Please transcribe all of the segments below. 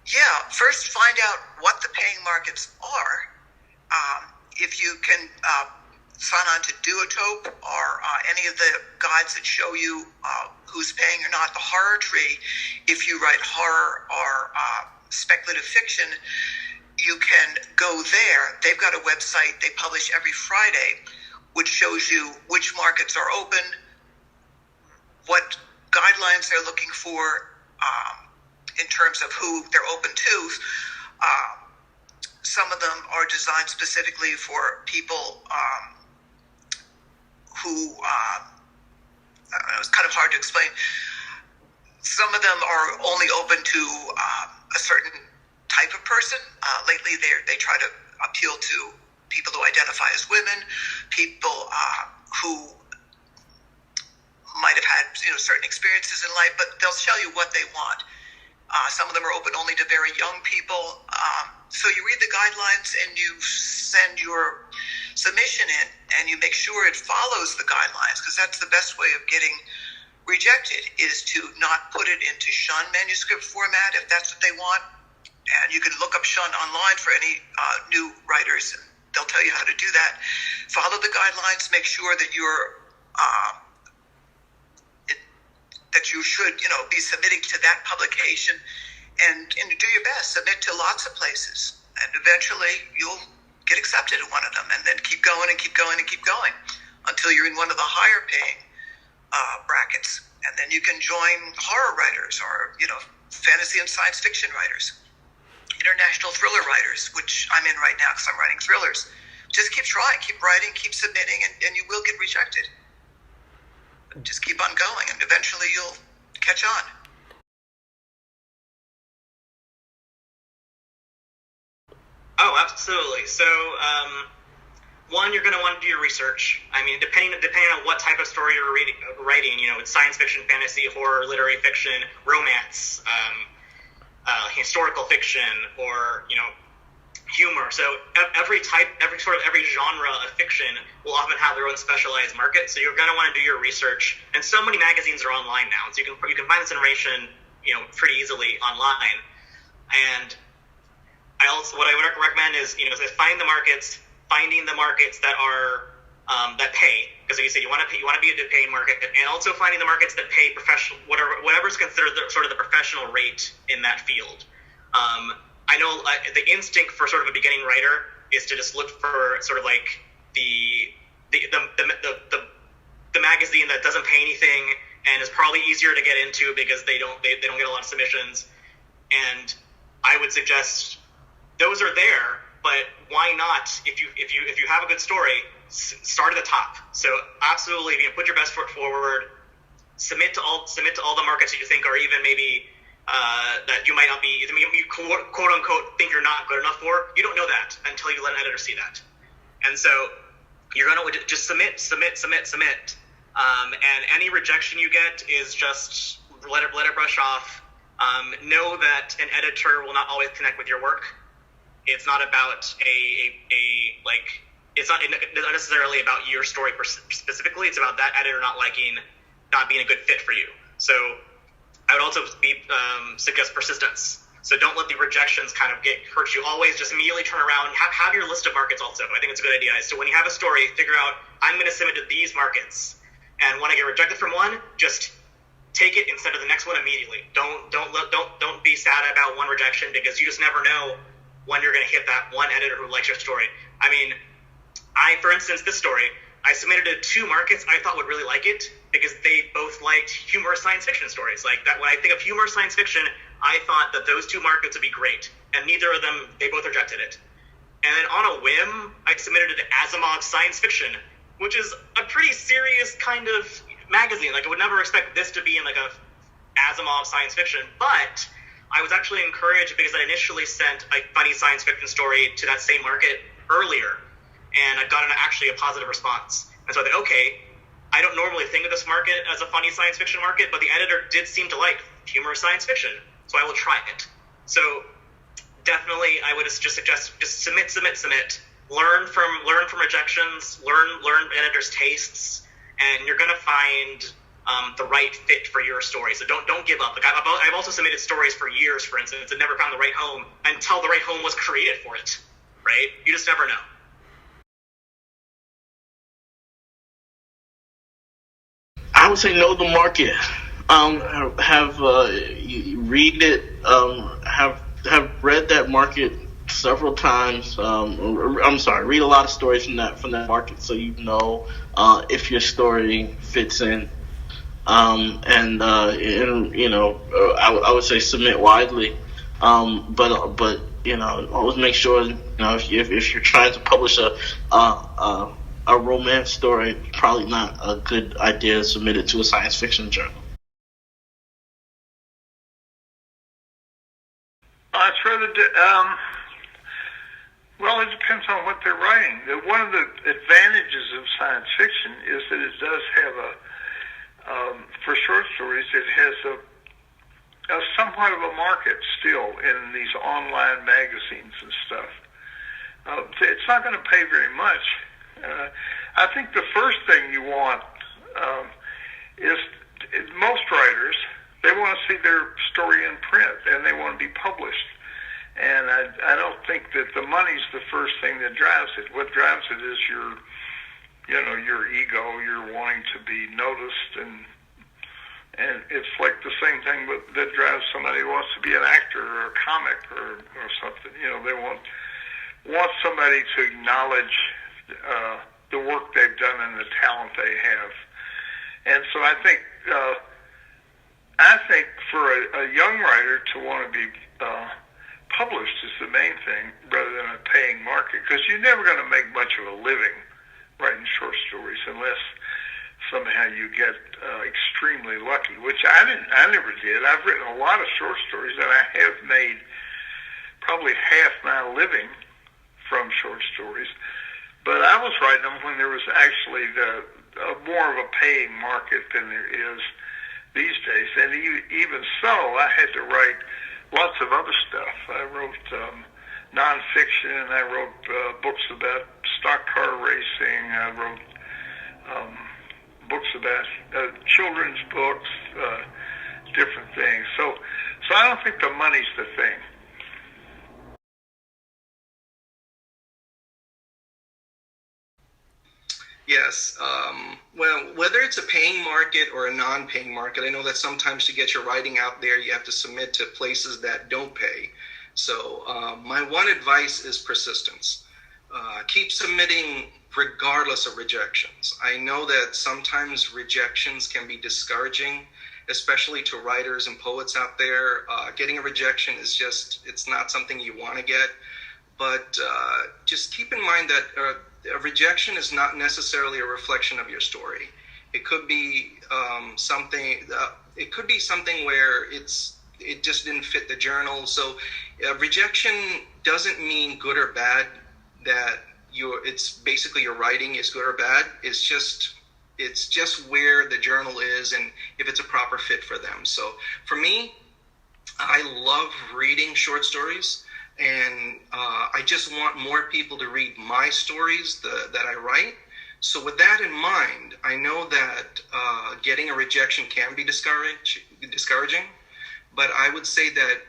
Yeah, first find out what the paying markets are. If you can sign on to Duotope or any of the guides that show you who's paying or not. The horror tree, if you write horror or speculative fiction, you can go there. They've got a website they publish every Friday, which shows you which markets are open, what guidelines they're looking for in terms of who they're open to. Some of them are designed specifically for people who, it's kind of hard to explain. Some of them are only open to a certain type of person. Lately, they try to appeal to people who identify as women, people who might have had certain experiences in life, but they'll tell you what they want. Some of them are open only to very young people. So you read the guidelines and you send your submission in and you make sure it follows the guidelines, because that's the best way of getting rejected, is to not put it into shun manuscript format if that's what they want. And you can look up shun online for any new writers, and they'll tell you how to do that. Follow the guidelines, make sure that that you should, be submitting to that publication, and do your best. Submit to lots of places, and eventually you'll get accepted in one of them, and then keep going and keep going and keep going until you're in one of the higher paying brackets, and then you can join horror writers or fantasy and science fiction writers, international thriller writers, which I'm in right now because I'm writing thrillers. Just keep trying, keep writing, keep submitting, and you will get rejected. Just keep on going, and eventually you'll catch on. Oh, absolutely. So, one, you're going to want to do your research. I mean, depending on what type of story you're writing, it's science fiction, fantasy, horror, literary fiction, romance, historical fiction, or humor. So every genre of fiction will often have their own specialized market. So you're going to want to do your research. And so many magazines are online now, so you can find this information pretty easily online. And what I would recommend is finding the markets that are that pay, because like you said, you want to be a paying market, and also finding the markets that pay professional, whatever's considered sort of the professional rate in that field. I know the instinct for sort of a beginning writer is to just look for sort of like the magazine that doesn't pay anything and is probably easier to get into because they don't get a lot of submissions. And I would suggest those are there, but why not? If you have a good story, start at the top. So absolutely, put your best foot forward. Submit to all the markets that you think are even maybe that you might not be, you quote unquote think you're not good enough for. You don't know that until you let an editor see that. And so you're gonna just submit. And any rejection you get is just let it brush off. Know that an editor will not always connect with your work. It's not about it's not necessarily about your story specifically. It's about that editor not being a good fit for you. So I would also suggest persistence. So don't let the rejections kind of hurt you. Always just immediately turn around. Have your list of markets also. I think it's a good idea. So when you have a story, figure out, I'm going to submit to these markets. And when I get rejected from one, just take it instead of the next one immediately. Don't be sad about one rejection, because you just never know when you're going to hit that one editor who likes your story. I mean, for instance, this story, I submitted to 2 markets I thought would really like it because they both liked humorous science fiction stories. Like that, when I think of humorous science fiction, I thought that those 2 markets would be great. And neither of them, they both rejected it. And then on a whim, I submitted it to Asimov Science Fiction, which is a pretty serious kind of magazine. Like I would never expect this to be in like a Asimov science fiction, but I was actually encouraged because I initially sent a funny science fiction story to that same market earlier, and I've gotten actually a positive response. And so I thought, okay, I don't normally think of this market as a funny science fiction market, but the editor did seem to like humorous science fiction, so I will try it. So definitely, I would just suggest just submit. Learn from rejections. Learn editors' tastes, and you're gonna find the right fit for your story. So don't give up. Like I've also submitted stories for years, for instance, and never found the right home until the right home was created for it. Right? You just never know. I would say know the market. You read it. Have read that market several times. I'm sorry, read a lot of stories from that market, so you know if your story fits in. I would say submit widely. But always make sure if you're trying to publish a romance story, probably not a good idea to submit it to a science fiction journal. It's rather. Well, it depends on what they're writing. One of the advantages of science fiction is that it does have for short stories, it has a somewhat of a market still in these online magazines and stuff. It's not going to pay very much. I think the first thing you want is most writers, they want to see their story in print and they want to be published. And I don't think that the money's the first thing that drives it. What drives it is your ego, your wanting to be noticed, and it's like the same thing that drives somebody who wants to be an actor or a comic or something. They want somebody to acknowledge the work they've done and the talent they have. And so I think for a young writer to want to be published is the main thing rather than a paying market, because you're never going to make much of a living writing short stories unless somehow you get extremely lucky, which I never did. I've written a lot of short stories, and I have made probably half my living from short stories. But I was writing them when there was actually more of a paying market than there is these days. And even so, I had to write lots of other stuff. I wrote nonfiction. I wrote books about stock car racing. I wrote books about children's books, different things. So I don't think the money's the thing. Yes. Well, whether it's a paying market or a non-paying market, I know that sometimes to get your writing out there, you have to submit to places that don't pay. So my one advice is persistence. Keep submitting regardless of rejections. I know that sometimes rejections can be discouraging, especially to writers and poets out there. Getting a rejection is it's not something you want to get. But just keep in mind that a rejection is not necessarily a reflection of your story. It could be something. It could be something where it just didn't fit the journal. So rejection doesn't mean good or bad. That it's basically your writing is good or bad. It's just where the journal is and if it's a proper fit for them. So for me, I love reading short stories. And I just want more people to read my stories that I write. So with that in mind, I know that getting a rejection can be discouraging. But I would say that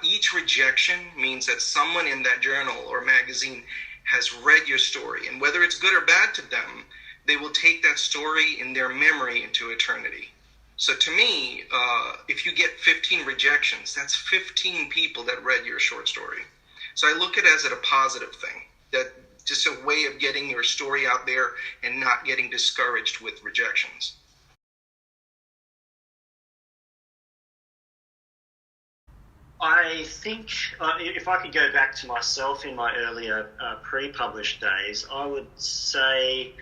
each rejection means that someone in that journal or magazine has read your story. And whether it's good or bad to them, they will take that story in their memory into eternity. So to me, if you get 15 rejections, that's 15 people that read your short story. So I look at it as a positive thing, that just a way of getting your story out there and not getting discouraged with rejections. I think if I could go back to myself in my earlier pre-published days, I would say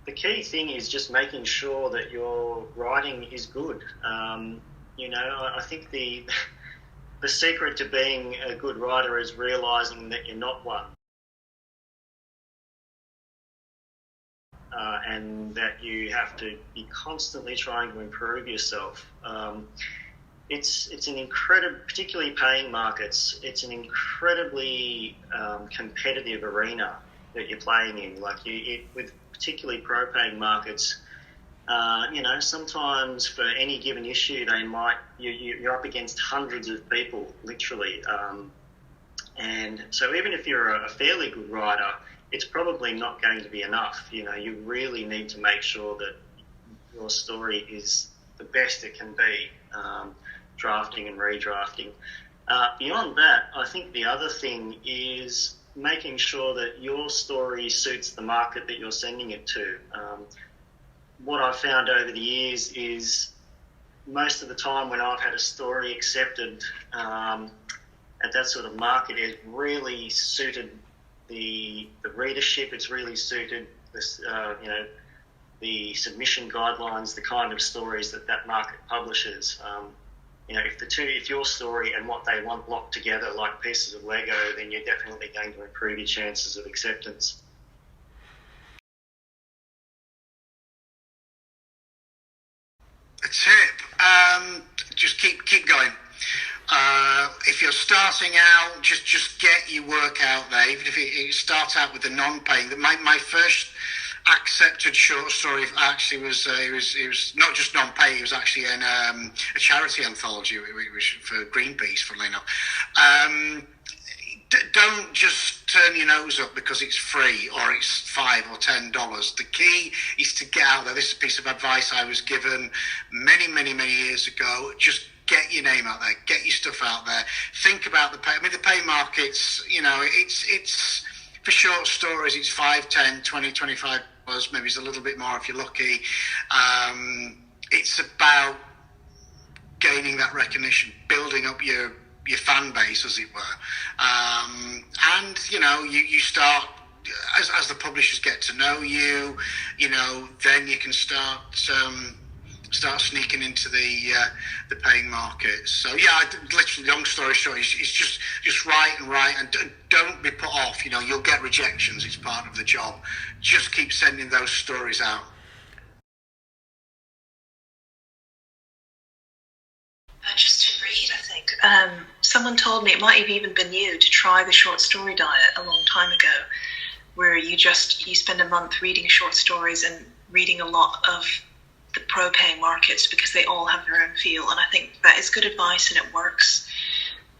the key thing is just making sure that your writing is good. I think the secret to being a good writer is realizing that you're not one, and that you have to be constantly trying to improve yourself. It's an incredible, particularly paying markets. It's an incredibly competitive arena that you're playing in. With particularly pro-paying markets, Sometimes for any given issue, you're up against hundreds of people, literally. And so even if you're a fairly good writer, it's probably not going to be enough. You really need to make sure that your story is the best it can be, drafting and redrafting. Beyond that, I think the other thing is making sure that your story suits the market that you're sending it to. What I've found over the years is most of the time when I've had a story accepted at that sort of market, it really suited the readership. It's really suited this, the submission guidelines, the kind of stories that market publishes. If your story and what they want locked together like pieces of Lego, then you're definitely going to improve your chances of acceptance. A tip, just keep going. If you're starting out, just get your work out there. Even if you start out with the non-paying. My first accepted short story actually was it was not just non-paying. It was actually in a charity anthology, which for Greenpeace, funnily enough. Don't just turn your nose up because it's free or it's $5 or $10. The key is to get out there. This is a piece of advice I was given many years ago. Just get your name out there. Get your stuff out there. Think about the pay. I mean, the pay markets, it's for short stories, it's $5, $10, $20, $25. Maybe it's a little bit more if you're lucky. It's about gaining that recognition, building up your fan base, as it were. And you start as the publishers get to know you, then you can start sneaking into the paying market. So literally, long story short, it's just write and don't be put off. You'll get rejections. It's part of the job. Just keep sending those stories out. Just to read, I think. Someone told me, it might have even been you, to try the short story diet a long time ago, where you spend a month reading short stories and reading a lot of the pro-paying markets because they all have their own feel. And I think that is good advice and it works.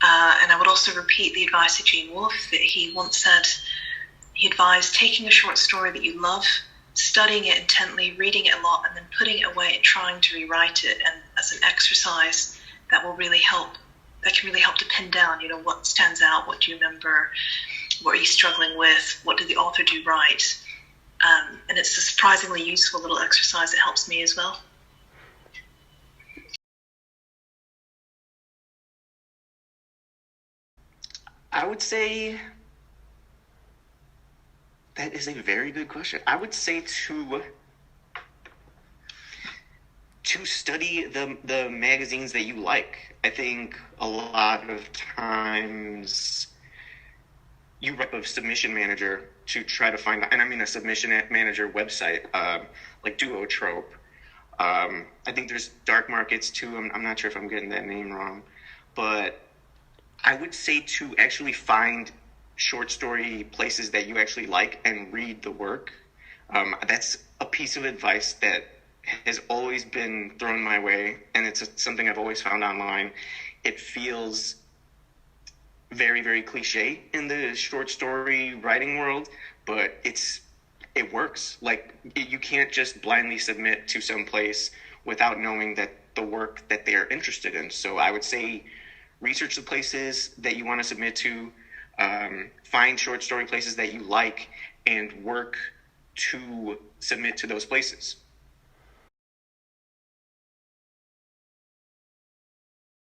And I would also repeat the advice of Gene Wolfe that he once said. He advised taking a short story that you love, studying it intently, reading it a lot, and then putting it away and trying to rewrite it. And as an exercise, that will really help. That can really help to pin down, what stands out, what do you remember, what are you struggling with, what did the author do right. And it's a surprisingly useful little exercise. It helps me as well. I would say that is a very good question. I would say to study the magazines that you like. I think a lot of times you write a submission manager to try to find, and I mean a submission manager website, like Duotrope. I think there's Dark Markets too. I'm not sure if I'm getting that name wrong, but I would say to actually find short story places that you actually like and read the work. That's a piece of advice that has always been thrown my way, and it's something I've always found online. It feels very, very cliche in the short story writing world, but it works. Like, you can't just blindly submit to some place without knowing that the work that they are interested in. So I would say research the places that you want to submit to, find short story places that you like, and work to submit to those places.